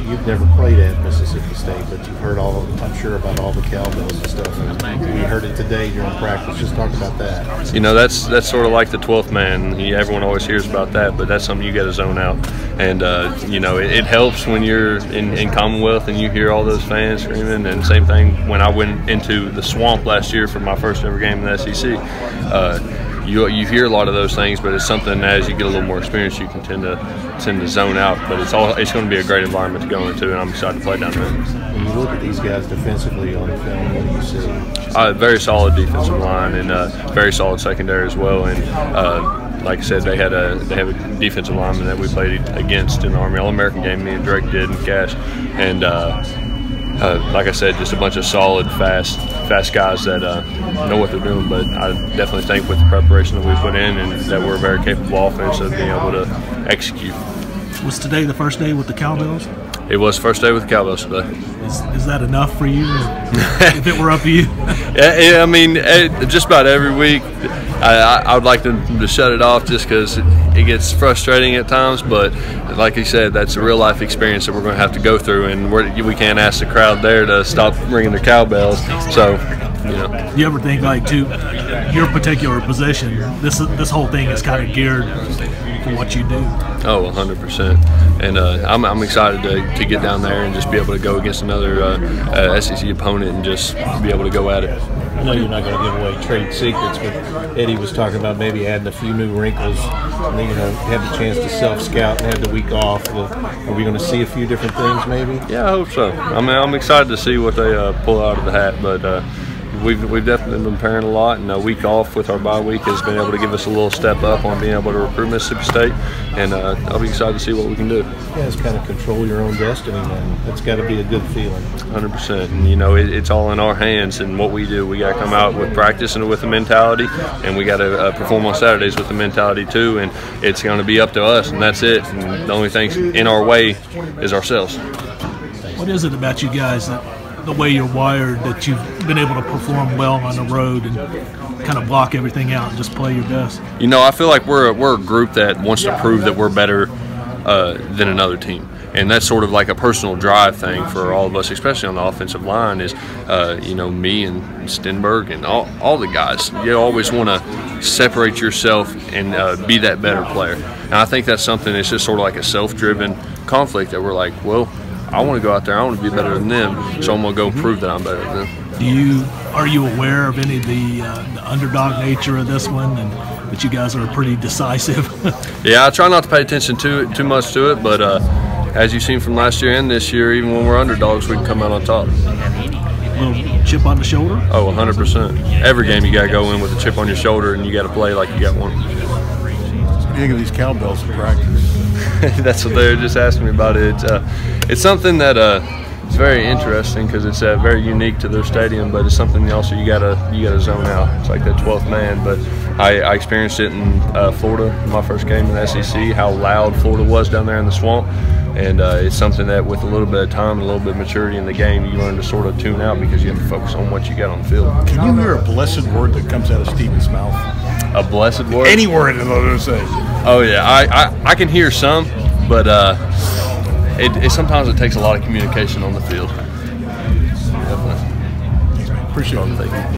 you've never played at Mississippi State, but you've heard I'm sure about all the cowbells and stuff. And we heard it today during practice. Just talk about that. You know, that's sort of like the 12th man. Everyone always hears about that, but that's something you got to zone out. And you know, it helps when you're in Commonwealth and you hear all those fans screaming. And same thing when I went into the Swamp last year for my first ever game in the SEC. You hear a lot of those things, but it's something as you get a little more experience, you can tend to zone out. But it's going to be a great environment to go into, and I'm excited to play down there. When you look at these guys defensively on film, what do you see? Very solid defensive line and very solid secondary as well. And like I said, they have a defensive lineman that we played against in the Army All-American game. Me and Drake did, and Cash, and like I said, just a bunch of solid, fast guys that know what they're doing. But I definitely think with the preparation that we put in and that we're a very capable offense of being able to execute. Was today the first day with the Cowbells? It was the first day with the Cowbells today. Is that enough for you? If it were up to you? Yeah, I mean, just about every week, I would like to shut it off just because it gets frustrating at times. But like you said, that's a real life experience that we're going to have to go through, and we can't ask the crowd there to stop ringing their cowbells. So, you know. Do you ever think, like, to your particular position, this whole thing is kind of geared for what you do? Oh, 100%. And I'm excited to get down there and just be able to go against another SEC opponent and just be able to go at it. I know you're not going to give away trade secrets, but Eddie was talking about maybe adding a few new wrinkles. And then, you know, had the chance to self-scout and had the week off. Are we going to see a few different things maybe? Yeah, I hope so. I mean, I'm excited to see what they pull out of the hat, but we've definitely been preparing a lot, and a week off with our bye week has been able to give us a little step up on being able to recruit Mississippi State, and I'll be excited to see what we can do. Yeah, it's kind of control your own destiny, man. That's got to be a good feeling. 100%. And you know, it's all in our hands, and what we do, we got to come out with practice and with the mentality, and we got to perform on Saturdays with the mentality too, and it's going to be up to us, and that's it. And the only thing in our way is ourselves. What is it about you guys that the way you're wired that you've been able to perform well on the road and kind of block everything out and just play your best? You know, I feel like we're a group that wants to prove that we're better than another team. And that's sort of like a personal drive thing for all of us, especially on the offensive line, is, you know, me and Stenberg and all the guys. You always want to separate yourself and be that better player. And I think that's something that's just sort of like a self-driven conflict that we're like, well, I want to go out there, I want to be better than them, so I'm going to go prove that I'm better than them. Are you aware of any of the underdog nature of this one, and that you guys are pretty decisive? Yeah, I try not to pay attention too much to it, but as you've seen from last year and this year, even when we're underdogs, we can come out on top. A little chip on the shoulder? Oh, 100%. Every game you got to go in with a chip on your shoulder, and you got to play like you got one. What do you think of these cowbells in practice? That's what they were just asking me about. It's something that it's very interesting because it's very unique to their stadium, but it's something also you gotta zone out. It's like that 12th man. But I experienced it in Florida, my first game in the SEC, how loud Florida was down there in the Swamp. And it's something that with a little bit of time and a little bit of maturity in the game, you learn to sort of tune out because you have to focus on what you got on the field. Can you hear a blessed word that comes out of Stephen's mouth? A blessed word? Any word, I'm going to say. Oh, yeah. I can hear some, but sometimes it takes a lot of communication on the field. Definitely. Appreciate it. Thank you.